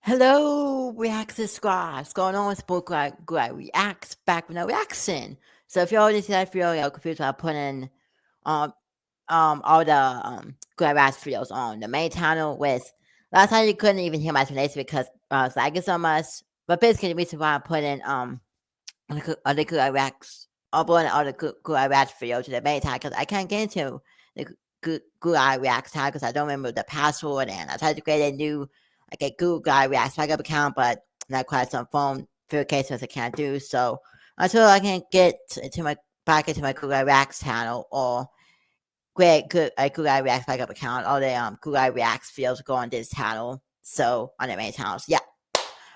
Hello, Reaction Squad. What's going on? It's Book Glad Reacts back with no reaction. So if you already see that video, you're confused about putting um all the Glad Reacts videos on the main channel with last time you couldn't even hear my explanation because it's lagging so much. But basically the reason why I'm putting all the Glad Reacts uploading all the Glad Reacts videos to the main channel because I can't get into the Glad Reacts channel because I don't remember the password and I tried to create a new a Google Guy Reacts backup account, but not quite some phone verifications I can't do. So until I can get back into my Google Reacts channel or create a Google Reacts backup account, all the Google Reacts fields go on this channel. So on the main channels, yeah.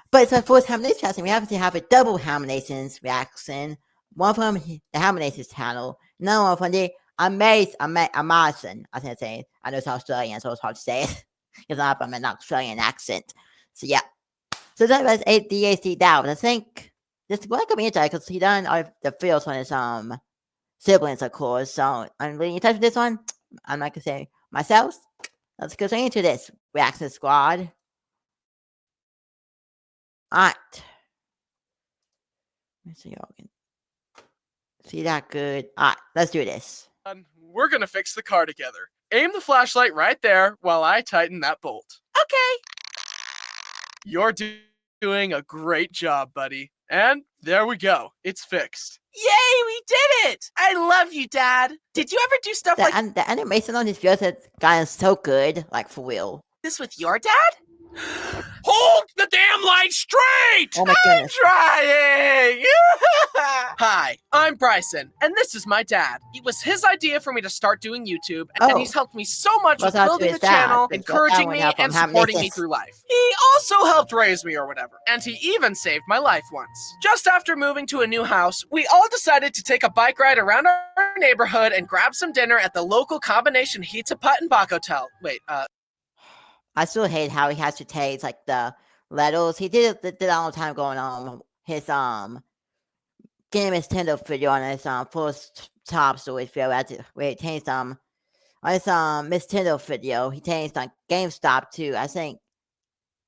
But it's my first Haminations channel. We happen to have a double Haminations reaction. One from the Haminations channel, another one from the Amazon. I can say I know it's Australian, so it's hard to say it. Because I'm from an Australian accent. So yeah. So that was DAC Down. I think this one could be interesting because he done all the fields on his siblings, of course. So I'm really in touch with this one. I'm not gonna say myself. Let's go straight into this reaction squad. Alright. Let's see y'all can see that good. Alright, let's do this. We're gonna fix the car together. Aim the flashlight right there while I tighten that bolt. Okay. You're doing a great job, buddy. And there we go. It's fixed. Yay, we did it! I love you, Dad. Did you ever do stuff like The animation on his videos has gotten so good, like for real. this with your dad? Hold the damn light straight! Oh my goodness. Trying! Hi, I'm Bryson, and this is my dad. It was his idea for me to start doing YouTube, and he's helped me so much with building the channel, encouraging me, and supporting me through life. He also helped raise me or whatever, and he even saved my life once. Just after moving to a new house, we all decided to take a bike ride around our neighborhood and grab some dinner at the local combination Pizza Putt and Bach Hotel. Wait, I still hate how he has to take like the letters. He did it all the time going on his Game Nintendo video on his first top story video where he changed on his Miss Nintendo video. He changed on GameStop too. I think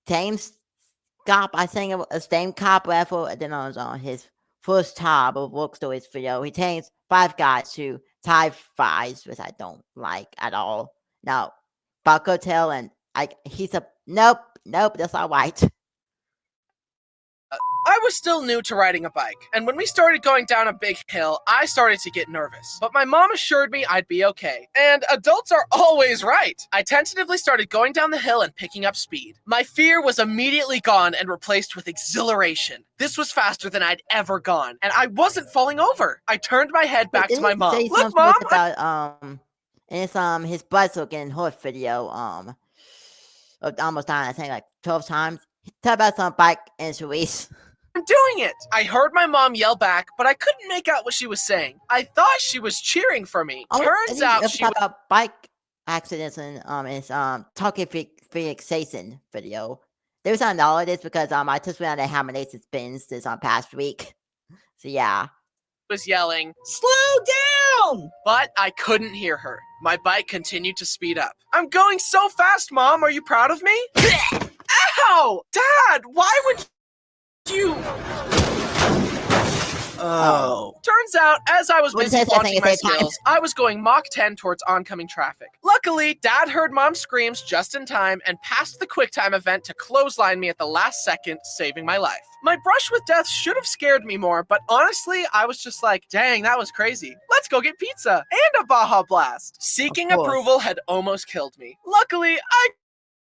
GameStop. I think it was a same cop level. And then on his first top of work stories video, he changed Five Guys to Thai Fries, which I don't like at all. Now, Buck Hotel and he's a nope, that's not right. I was still new to riding a bike, and when we started going down a big hill, I started to get nervous. But my mom assured me I'd be okay. And adults are always right. I tentatively started going down the hill and picking up speed. My fear was immediately gone and replaced with exhilaration. This was faster than I'd ever gone, and I wasn't falling over. I turned my head back to my mom. Look, Mom! About, in his butt getting hurt video, almost dying, I think like 12 times. Talk about some bike injuries. I'm doing it! I heard my mom yell back, but I couldn't make out what she was saying. I thought she was cheering for me. Turns out she was about bike accidents in his talking fixation video. There was not all of this because I just went on the Haminations spins this past week. So yeah. Was yelling, Slow down! But I couldn't hear her. My bike continued to speed up. I'm going so fast, Mom. Are you proud of me? Ow! Dad, why would you... Oh. Turns out, as I was busy launching my skills, I was going Mach 10 towards oncoming traffic. Luckily, Dad heard Mom's screams just in time and passed the QuickTime event to clothesline me at the last second, saving my life. My brush with death should have scared me more, but honestly, I was just like, dang, that was crazy. Let's go get pizza and a Baja Blast. Seeking approval had almost killed me. Luckily, I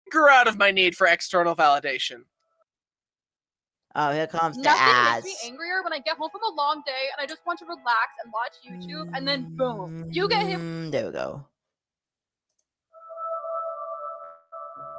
grew out of my need for external validation. Oh, here comes the Nothing ads. makes me angrier when I get home from a long day and I just want to relax and watch YouTube, and then boom, you get hit. There we go.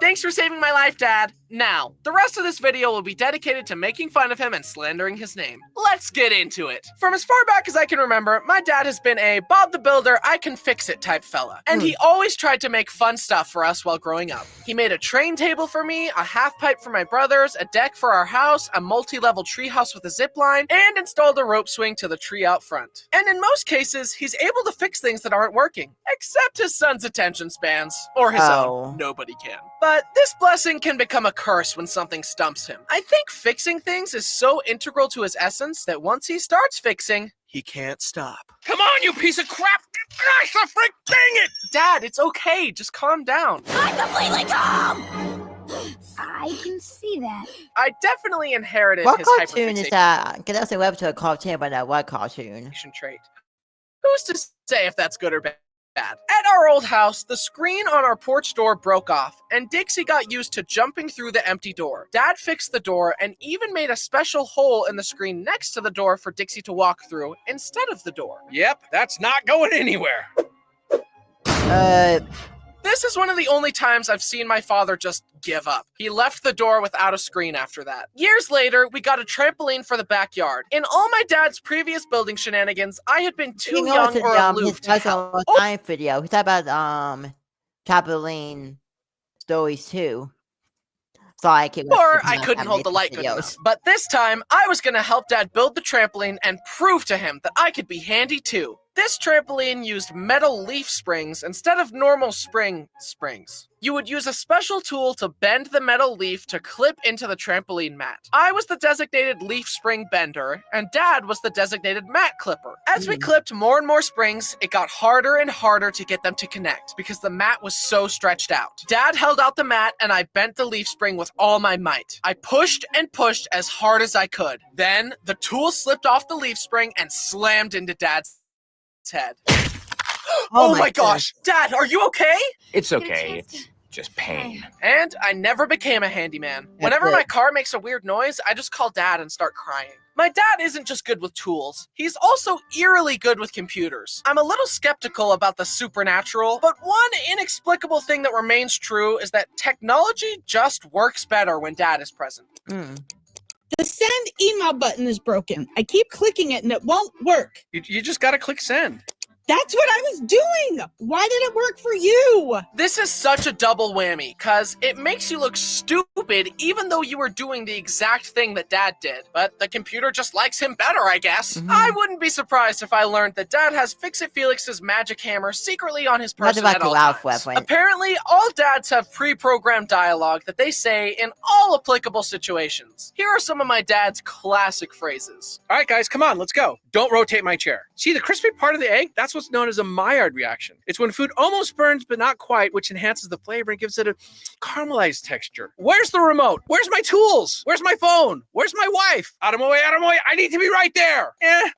Thanks for saving my life, Dad. Now, the rest of this video will be dedicated to making fun of him and slandering his name. Let's get into it. From as far back as I can remember, my dad has been a Bob the Builder, I can fix it type fella. And he always tried to make fun stuff for us while growing up. He made a train table for me, a half pipe for my brothers, a deck for our house, a multi-level treehouse with a zip line, and installed a rope swing to the tree out front. And in most cases, he's able to fix things that aren't working. Except his son's attention spans. Or his own. Nobody can. But this blessing can become a curse when something stumps him. I think fixing things is so integral to his essence that once he starts fixing, he can't stop. Come on, you piece of crap! Gosh, the frick, dang it! Dad, it's okay. Just calm down. I'm completely calm! I can see that. I definitely inherited What his cartoon is hyperfixation that? Because that's a web to a cartoon, but what cartoon? trait. Who's to say if that's good or bad? At our old house, the screen on our porch door broke off, and Dixie got used to jumping through the empty door. Dad fixed the door and even made a special hole in the screen next to the door for Dixie to walk through instead of the door. Yep, that's not going anywhere. This is one of the only times I've seen my father just give up. He left the door without a screen after that. Years later, we got a trampoline for the backyard. In all my dad's previous building shenanigans, I had been too young or aloof to help. Science video. He talked about trampoline stories too. So I couldn't hold the light good enough. But this time, I was gonna help Dad build the trampoline and prove to him that I could be handy too. This trampoline used metal leaf springs instead of normal springs. You would use a special tool to bend the metal leaf to clip into the trampoline mat. I was the designated leaf spring bender, and Dad was the designated mat clipper. As we clipped more and more springs, it got harder and harder to get them to connect because the mat was so stretched out. Dad held out the mat, and I bent the leaf spring with all my might. I pushed and pushed as hard as I could. Then, the tool slipped off the leaf spring and slammed into Dad's head. Oh my gosh! Dad, are you okay? It's okay. It's just pain. And I never became a handyman. Whenever my car makes a weird noise, I just call Dad and start crying. My dad isn't just good with tools, he's also eerily good with computers. I'm a little skeptical about the supernatural, but one inexplicable thing that remains true is that technology just works better when Dad is present. The send email button is broken. I keep clicking it and it won't work. You just gotta click send. That's what I was doing. Why did it work for you? This is such a double whammy, cause it makes you look stupid even though you were doing the exact thing that Dad did. But the computer just likes him better, I guess. I wouldn't be surprised if I learned that Dad has Fix-It Felix's magic hammer secretly on his person at all times. Apparently, all dads have pre-programmed dialogue that they say in all applicable situations. Here are some of my dad's classic phrases. All right, guys, come on, let's go. Don't rotate my chair. See the crispy part of the egg? That's what's known as a Maillard reaction. It's when food almost burns but not quite, which enhances the flavor and gives it a caramelized texture. Where's the remote? Where's my tools? Where's my phone? Where's my wife? Out of my way, out of my way. I need to be right there.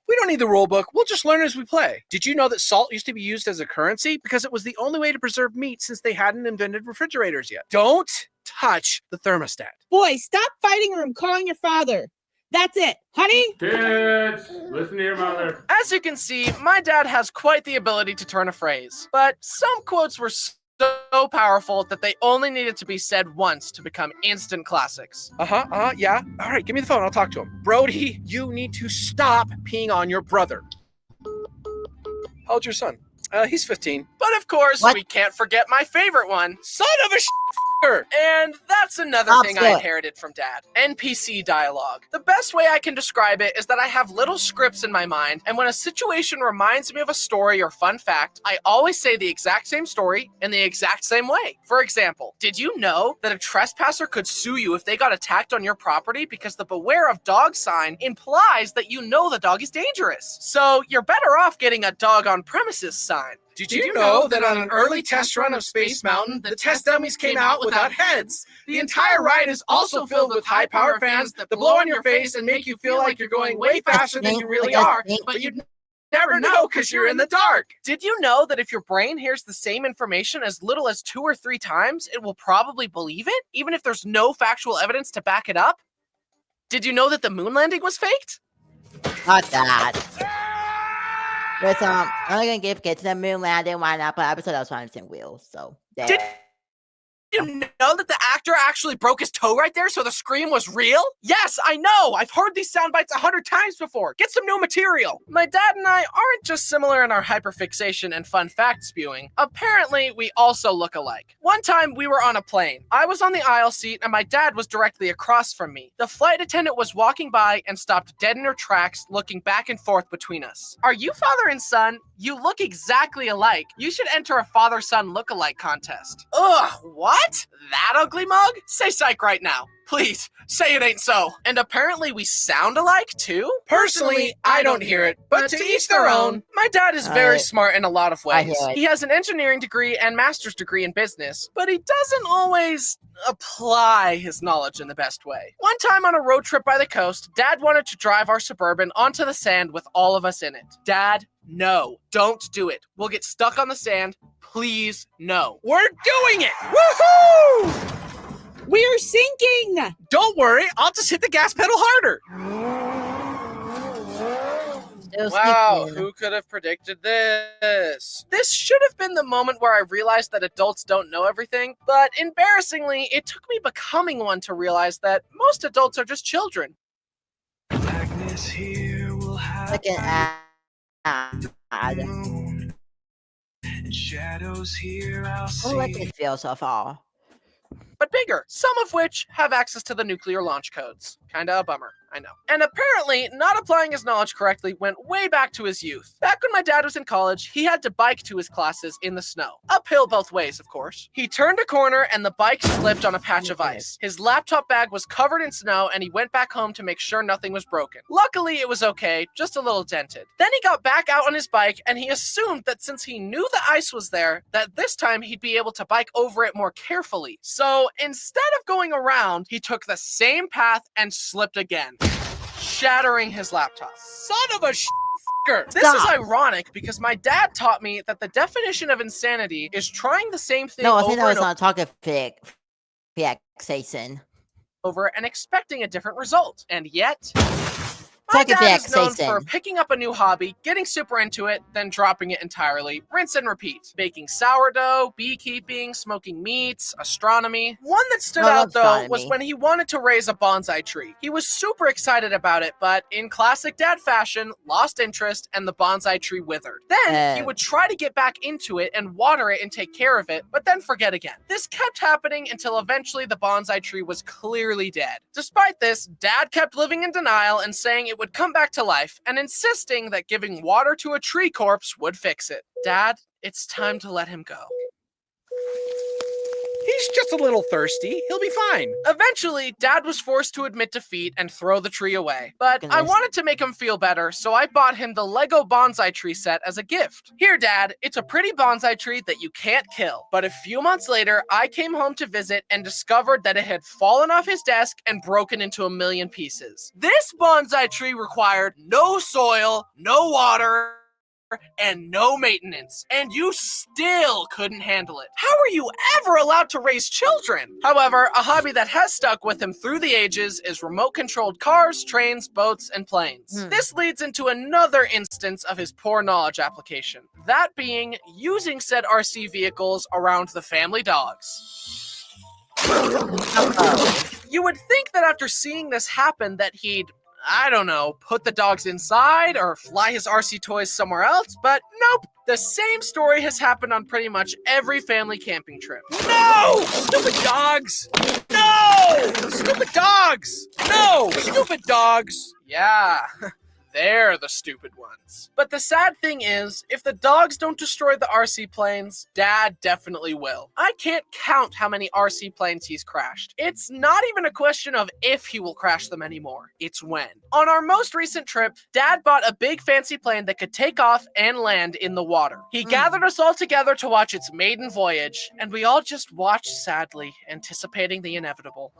We don't need the rule book. We'll just learn as we play. Did you know that salt used to be used as a currency? Because it was the only way to preserve meat since they hadn't invented refrigerators yet. Don't touch the thermostat. Boy, stop fighting or I'm calling your father. That's it. Honey? Kids, listen to your mother. As you can see, my dad has quite the ability to turn a phrase, but some quotes were so powerful that they only needed to be said once to become instant classics. Yeah. All right, give me the phone. I'll talk to him. Brody, you need to stop peeing on your brother. How old's your son? He's 15. But of course, we can't forget my favorite one. Son of a And that's another thing I inherited from Dad. NPC dialogue. The best way I can describe it is that I have little scripts in my mind, and when a situation reminds me of a story or fun fact, I always say the exact same story in the exact same way. For example, did you know that a trespasser could sue you if they got attacked on your property because the beware of dog sign implies that you know the dog is dangerous? So you're better off getting a dog on premises sign. Did you know that on an early test run of Space Mountain, the test dummies came out without heads? The entire ride is also filled with high-power fans that blow on your face and make you feel like you're going way faster than you really are, but you'd never know because you're in the dark. Did you know that if your brain hears the same information as little as 2 or 3 times, it will probably believe it, even if there's no factual evidence to back it up? Did you know that the moon landing was faked? Not that. But I'm gonna give kids the moon landing. Why not? But episode I was trying to sing wheels. So there. Did you know that the actor actually broke his toe right there, so the scream was real? Yes, I know! I've heard these sound bites 100 times before! Get some new material! My dad and I aren't just similar in our hyperfixation and fun fact spewing. Apparently, we also look alike. One time, we were on a plane. I was on the aisle seat, and my dad was directly across from me. The flight attendant was walking by and stopped dead in her tracks, looking back and forth between us. Are you father and son? You look exactly alike. You should enter a father-son look-alike contest. Ugh, what? that ugly mug? Say psych right now. Please, say it ain't so. And apparently we sound alike too? Personally, I don't hear it, but to each their own. My dad is very I- smart in a lot of I hear ways. it. He has an engineering degree and master's degree in business, but he doesn't always apply his knowledge in the best way. One time on a road trip by the coast, Dad wanted to drive our Suburban onto the sand with all of us in it. Dad, no, don't do it. We'll get stuck on the sand. Please, no. We're doing it! Woohoo! We're sinking. Don't worry, I'll just hit the gas pedal harder. Still Wow, sinking. who could have predicted this? This should have been the moment where I realized that adults don't know everything, but embarrassingly, it took me becoming one to realize that most adults are just children. Like an ad. Oh, let this feel so far. But bigger, some of which have access to the nuclear launch codes. Kinda a bummer, I know. And apparently, not applying his knowledge correctly went way back to his youth. Back when my dad was in college, he had to bike to his classes in the snow. Uphill both ways, of course. He turned a corner and the bike slipped on a patch of ice. His laptop bag was covered in snow and he went back home to make sure nothing was broken. Luckily, it was okay, just a little dented. Then he got back out on his bike and he assumed that since he knew the ice was there, that this time he'd be able to bike over it more carefully. So instead of going around, he took the same path and slipped again, shattering his laptop. Son of a f***er. This is Stop. ironic because my dad taught me that the definition of insanity is trying the same thing No, I think over that was and on talking fixation. over and expecting a different result. And yet, It's my like a dad is known for fixation. picking up a new hobby, getting super into it, then dropping it entirely. Rinse and repeat. Baking sourdough, beekeeping, smoking meats, astronomy. One that stood I love out, though, was astronomy. when he wanted to raise a bonsai tree. He was super excited about it, but in classic dad fashion, lost interest and the bonsai tree withered. Then he would try to get back into it and water it and take care of it, but then forget again. This kept happening until eventually the bonsai tree was clearly dead. Despite this, Dad kept living in denial and saying it would come back to life and insisting that giving water to a tree corpse would fix it. Dad, it's time to let him go. He's just a little thirsty. He'll be fine. Eventually, Dad was forced to admit defeat and throw the tree away. But I Goodness. wanted to make him feel better, so I bought him the Lego bonsai tree set as a gift. Here, Dad, it's a pretty bonsai tree that you can't kill. But a few months later, I came home to visit and discovered that it had fallen off his desk and broken into a million pieces. This bonsai tree required no soil, no water, and no maintenance, and you still couldn't handle it. How are you ever allowed to raise children? However, a hobby that has stuck with him through the ages is remote-controlled cars, trains, boats, and planes. This leads into another instance of his poor knowledge application, that being using said RC vehicles around the family dogs. You would think that after seeing this happen that he'd, I don't know, put the dogs inside or fly his RC toys somewhere else, but nope. The same story has happened on pretty much every family camping trip. No! Stupid dogs! No! Stupid dogs! No! Stupid dogs! Yeah, they're the stupid ones. But the sad thing is, if the dogs don't destroy the RC planes, Dad definitely will. I can't count how many RC planes he's crashed. It's not even a question of if he will crash them anymore, it's when. On our most recent trip, Dad bought a big fancy plane that could take off and land in the water. He gathered us all together to watch its maiden voyage, and we all just watched sadly, anticipating the inevitable.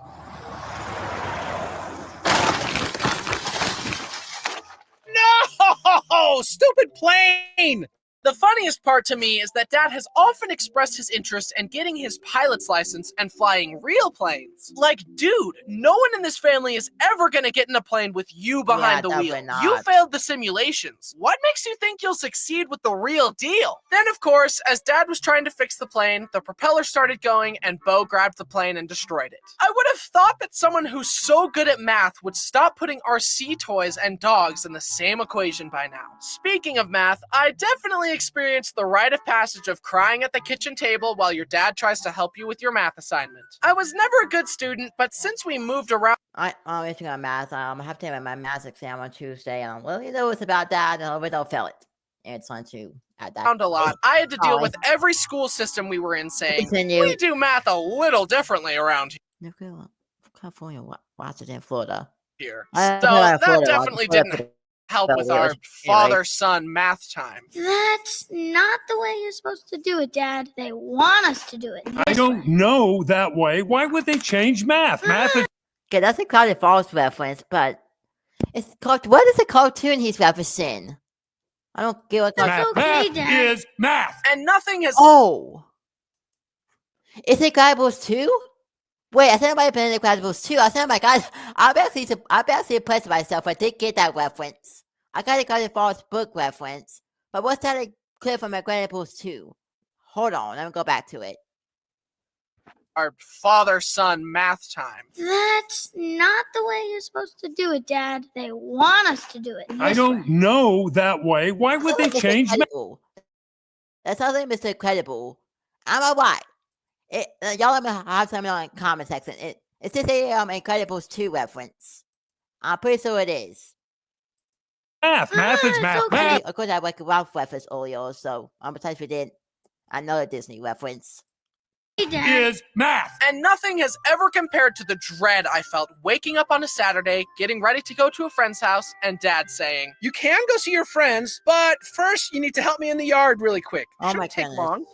No! Stupid plane! The funniest part to me is that Dad has often expressed his interest in getting his pilot's license and flying real planes. Like, dude, no one in this family is ever gonna get in a plane with you behind the wheel. definitely You not. failed the simulations. What makes you think you'll succeed with the real deal? Then, of course, as Dad was trying to fix the plane, the propeller started going and Bo grabbed the plane and destroyed it. I would have thought that someone who's so good at math would stop putting RC toys and dogs in the same equation by now. Speaking of math, I definitely experienced the rite of passage of crying at the kitchen table while your dad tries to help you with your math assignment. I was never a good student, but since we moved around, I'm interested on math. I have to have my math exam on Tuesday, and I'm really nervous about that, and I really don't fail it. And it's on to at that around a lot. point. I had to deal Sorry. with every school system we were in saying, Continue. we do math a little differently around North Carolina, California, Washington, Florida. here. I So don't know where that Florida was. definitely Florida didn't pretty help with well, our anyway. father-son math time. That's not the way you're supposed to do it, Dad. They want us to do it. I don't know that way. Why would they change math? Math is Okay, that's a Cloud Falls reference, but it's called. What is the cartoon he's referencing? I don't get what. That's math. okay, Math Dad. is math. And nothing has Oh, is it Incredibles 2? Wait, I think I might have been in Incredibles 2. I said, oh my god, I'm actually impressed with myself. I did get that reference. I got the Cloud Falls book reference, but what's that a clip from Incredibles 2? Hold on, let me go back to it. our father-son math time. That's not the way you're supposed to do it, Dad. They want us to do it. I don't know that way. Why would they Mr. change math? Incredible. That sounds like Mr. Incredible. I'm alright. Y'all let me have something on the comment section. It's just a Incredibles 2 reference. I'm pretty sure it is. Math. Math is it's math. okay. Math Of course, I like a Ralph reference earlier, so I'm besides we did another Disney reference. Dad. is math. And nothing has ever compared to the dread I felt waking up on a Saturday, getting ready to go to a friend's house, and Dad saying, You can go see your friends, but first you need to help me in the yard really quick. Oh my Shouldn't take goodness. long.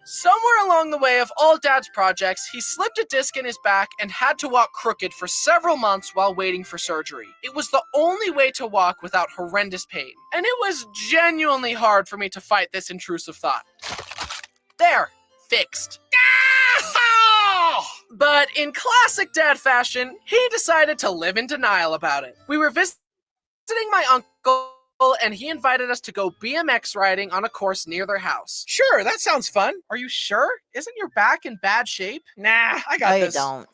somewhere along the way of all Dad's projects, he slipped a disc in his back and had to walk crooked for several months while waiting for surgery. It was the only way to walk without horrendous pain, and it was genuinely hard for me to fight this intrusive thought. There, fixed. But in classic Dad fashion, he decided to live in denial about it. We were visiting my uncle, and he invited us to go BMX riding on a course near their house. Sure, that sounds fun. Are you sure? Isn't your back in bad shape? Nah, I No, got you this. don't.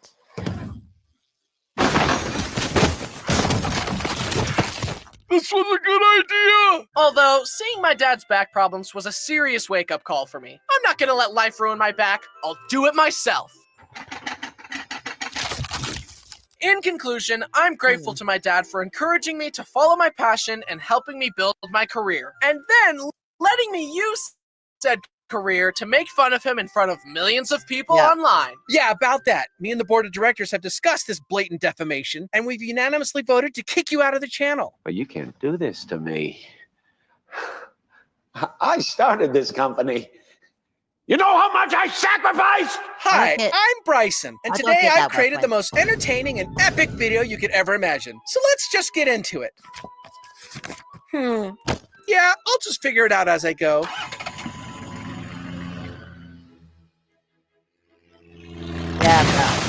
This was a good idea. Although, seeing my dad's back problems was a serious wake-up call for me. I'm not gonna let life ruin my back. I'll do it myself. In conclusion, I'm grateful to my dad for encouraging me to follow my passion and helping me build my career, and then letting me use said career to make fun of him in front of millions of people Yeah. online. Yeah, about that. Me and the board of directors have discussed this blatant defamation, and we've unanimously voted to kick you out of the channel. But you can't do this to me. I started this company. You know how much I sacrificed? Hi, Okay. I'm Bryson, and I don't today get I've that created the reference. most entertaining and epic video you could ever imagine. So let's just get into it. Yeah, I'll just figure it out as I go. Yeah, no.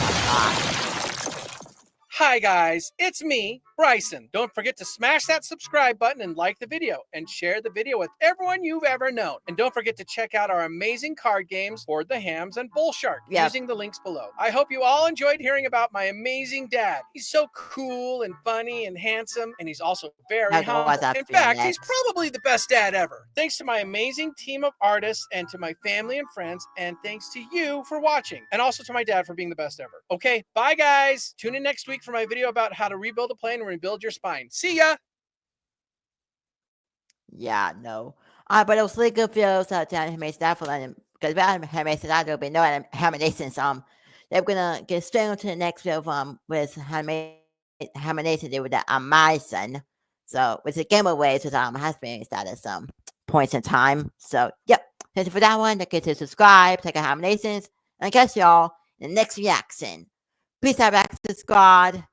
Hi guys, it's me, Bryson. Don't forget to smash that subscribe button and like the video, and share the video with everyone you've ever known. And don't forget to check out our amazing card games, Hoard the Hams and Bull Shark, Yep. using the links below. I hope you all enjoyed hearing about my amazing dad. He's so cool and funny and handsome, and he's also very That's what humble. I've In been fact, he's next. probably the best dad ever. Thanks to my amazing team of artists, and to my family and friends, and thanks to you for watching, and also to my dad for being the best ever. Okay, bye guys. Tune in next week for my video about how to rebuild a plane and rebuild your spine. See ya! Yeah, no. But it was really good videos to animate that for them. Because without animation, I don't be no animations. They're gonna get straight into the next video with animation they with the Amazon. So with the giveaways with has been at some points in time. So yep. Thank you for that one. Don't forget to subscribe, check out animations, and I guess y'all in the next reaction. Peace out, back to the squad.